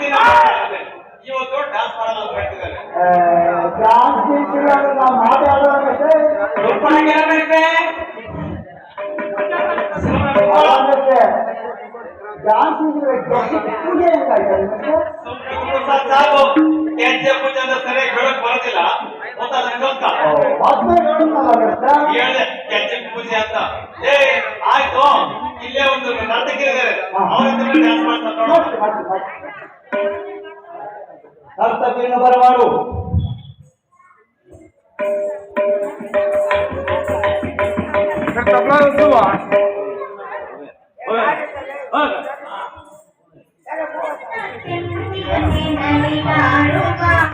ದಿನ ಇವತ್ತು ಡ್ಯಾನ್ಸ್ ಮಾಡಲ್ಲ ಅಂತ ಹೇಳ್ತಿದ್ದಾರೆ. ನಾವು ಮಾತಾಡೋದಂತೆ ಜಾಸ್ತಿ ಪೂಜೆ ಸಾಕು ಹೆಜ್ಜೆ ಪೂಜೆ ಅಂತ ಸರಿಯಾಗಿ ಹೇಳಕ್ ಬರೋದಿಲ್ಲ. ಹೇಳಿದೆ ಹೆಜ್ಜೆ ಪೂಜೆ ಅಂತ. ಏ ಆಯ್ತು, ಇಲ್ಲೇ ಒಂದು ನರ್ತಕಿರಿದ್ದಾರೆ, ಅವರಿಂದ ಡ್ಯಾನ್ಸ್ ಮಾಡ್ತಾರೆ ನೋಡು. ನರ್ತಕಿಯನ್ನು ಬರಮಾಡು. ತಬಲಾ